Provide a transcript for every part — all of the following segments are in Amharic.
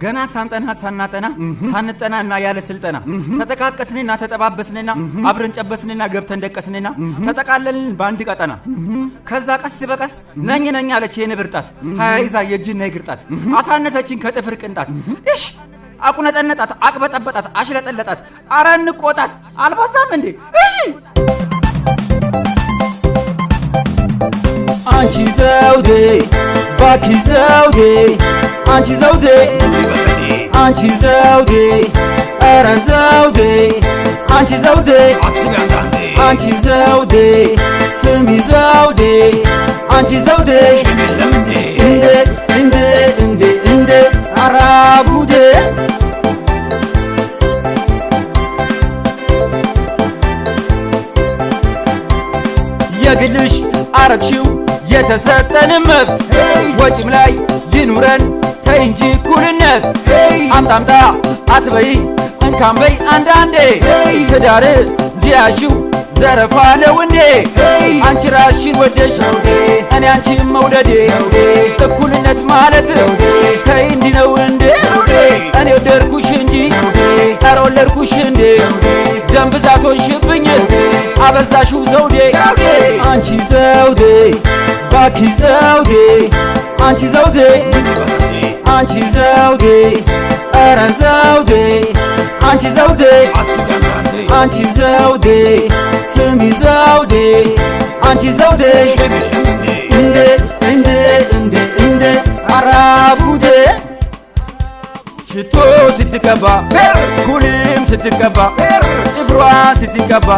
ገና ሳንጠና ሳናጠና ሳንጠናና ያለ ስልጠና ተጠቃቀስንና ተጠባበስንና አብረን ጨበስንና ገብተን ደቀስንና ተጠቃለልን ባንድ ቀጠና ከዛ ቀስ በቀስ ነኝ አለች የንብርጣት ሃይዛ የጅና ይግርጣት አሳነሰችን ከጥፍር ቅንጣት እሺ አቁነጠነጣት አቅበጠበጣት አሽለጠለጣት አራን ቆጣት አልባሳም እንዴ እሺ አንቺ ዘውዴ ባኪ ዘውዴ አንቺ ዘውዴ አንቺ ዘውዴ ኧረ ዘውዴ አንቺ ዘውዴ አንቺ ዘውዴ ስሚ ዘውዴ አንቺ ዘውዴ እንደ አራጉዴ የግልሽ አረግሽው የተሰጠን መብት ወጪም ላይ ይኑረን ተይ እንጂ ኩልነት አምጣምጣ አትበይ እንካም በይ አንዳንዴ ትዳር ዲያሽው ዘረፋ ነው እንዴ አንቺ ራስሽን ወደሽ እኔ አንቺን መውደዴ እኩልነት ማለት ተይ እንዲህ ነው እንዴ እኔ ወደድኩሽ እንጂ ኧረ ወለድኩሽ እንዴ ደም ብዛት ሆንሽብኝ አበዛሽው ዘውዴ አንቺ ዘውዴ ባኪ ዘውዴ አንቺ ዘውዴ አንቺ ዘውዴ ኧረ ዘውዴ አንቺ ዘውዴ አንቺ ዘውዴ ስሚ ዘውዴ አንቺ ዘውዴ እንደ አራጉዴ ሽቶ ስትቀባ ኩልም ስትቀባ ጥፍሯን ስትቀባ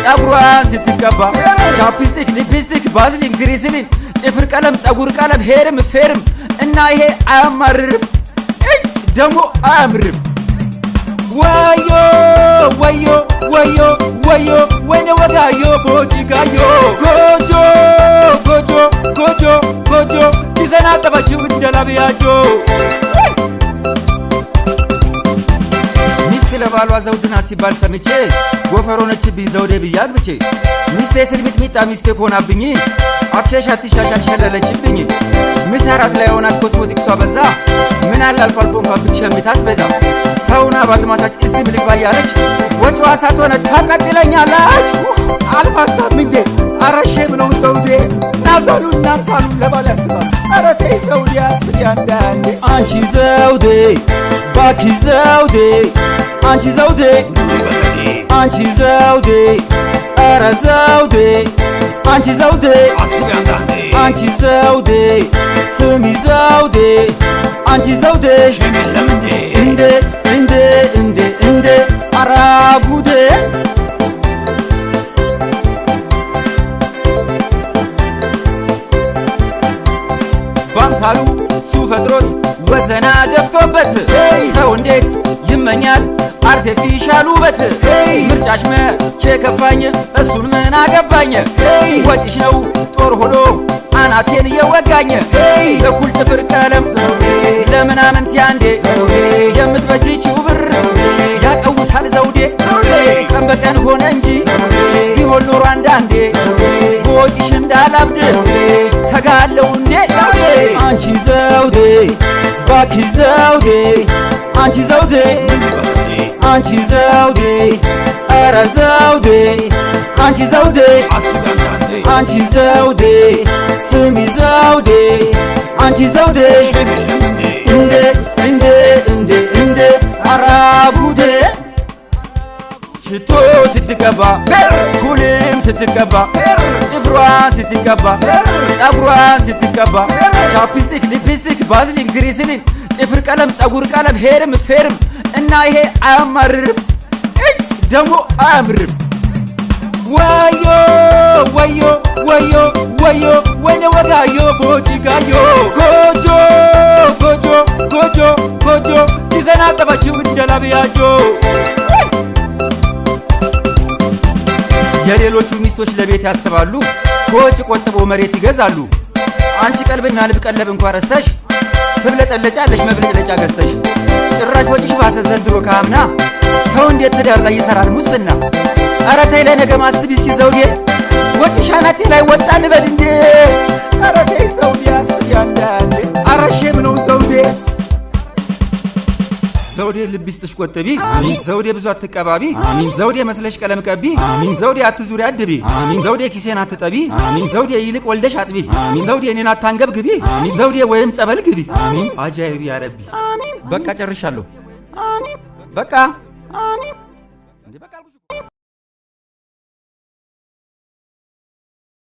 ጸጉሯን ስትቀባ ቻፕስቲክ ሊፕስቲክ ባዝሊን ግሪስሊን ጥፍር ቀለም ጸጉር ቀለም ሄርም ፌርም እና ይሄ አያማርርም እጭ ደሞ አያምርም ወዮ ወዮ ወዮ ወዮ ወይኔ ወጋዮ ቦጂጋዮ ጎጆ ጎጆ ጎጆ ጎጆ ይዘናጠባችሁ እንደላብያጆ ለባሏ ዘውድና ሲባል ሰምቼ ጎፈሮነችብኝ ዘውዴ ብያት ብቼ ሚስቴ ስልሚጥሚጣ ሚስቴ ኮናብኝ አትሸሻትሻሻት ሸለለችብኝ ምሰራት ላይ ሆናት ኮስሞቲክሷ በዛ ምን አለ አልፎ አልፎ እንኳን ብትሸምታስ በዛ ሰውና ባዝማሳች እስቲ ምልክ ባያለች ወጪዋ ሳትሆነ ታቀጥለኛለች አልባሳም እንዴ አረሼ ብለው ዘውዴ ናዛሉ እናምሳሉ ለባል ያስባል ኧረ ተይ ዘውዴ አስቢ አንዳንዴ አንቺ ዘውዴ ባኪ ዘውዴ አንቺ ዘውዴ አንቺ ዘውዴ ኧረ ዘውዴ አንቺ ዘውዴ አንቺ ዘውዴ ስሚ ዘውዴ አንቺ ዘውዴ እንደ አራጉዴ ባምሳሉ ሱፈጥሮት ወዘና ደፍቶበት ሰው እንዴት ይመኛል አርቲፊሻል ውበት ምርጫሽ መቼ ከፋኝ እሱን ምን አገባኝ ወጪሽ ነው ጦር ሆኖ አናቴን የወጋኝ ለኩል ጥፍር ቀለም ለምናምን ያንዴ የምትበጅችው ብር ያቀውሳል ዘውዴ ቀን በቀን ሆነ እንጂ ቢሆን ኖሮ አንዳንዴ ወጪሽ እንዳላብድ ሰጋለው እንዴ አንቺ ዘውዴ ባኪ ዘውዴ አንቺ ዘውዴ አንቺ ዘውዴ ኧረ ዘውዴ አንቺ ዘውዴ አንቺ ዘውዴ ስሚ ዘውዴ አንቺ ዘውዴ እንደ አራጉዴ ሽቶ ስትቀባ ኩልም ስትቀባ ጥፍሯን ስትቀባ ጸጉሯን ስትቀባ ቻፕስቲክ ሊፕስቲክ ባዝሊን ግሪስሊን ጥፍር ቀለም ጸጉር ቀለም ሄርም ፌርም እና ይሄ አያማርርም እጭ ደሞ አያምርም ወዮ ወዮ ወዮ ወዮ ወይኔ ወጋዮ ቦጂጋዮ ጎጆ ጎጆ ጎጆ ጎጆ ይዘናጠባችሁ እንደላብያጆ የሌሎቹ ሚስቶች ለቤት ያስባሉ ከወጪ ቆጥበው መሬት ይገዛሉ አንቺ ቀልብና ልብ ቀለብ እንኳን ረስተሽ ትብለጠለጫለሽ መብለጭለጫ ገዝተሽ ጭራሽ ወጪሽ ባሰ ዘንድሮ ካምና ሰው እንዴት ትዳር ላይ ይሰራል ሙስና ኧረ ተይ ለነገ ማስቢ እስኪ ዘውዴ ወጪሽ አናቴ ላይ ወጣ ልበል እንዴ ኧረ ተይ ዘውዴ አስቢ አንዳንዴ አረሼም ነው ዘውዴ ዘውዴ ልብ ይስጥሽ ቆጥቢ ዘውዴ ብዙ አትቀባቢ ዘውዴ መስለሽ ቀለም ቀቢ ዘውዴ አትዙሪ አድቢ ዘውዴ ኪሴን አትጠቢ ዘውዴ ይልቅ ወልደሽ አጥቢ ዘውዴ እኔን አታንገብግቢ ዘውዴ ወይም ጸበል ግቢ አጃይብ ያ ረቢ በቃ ጨርሻለሁ በቃ እንዴ በቃ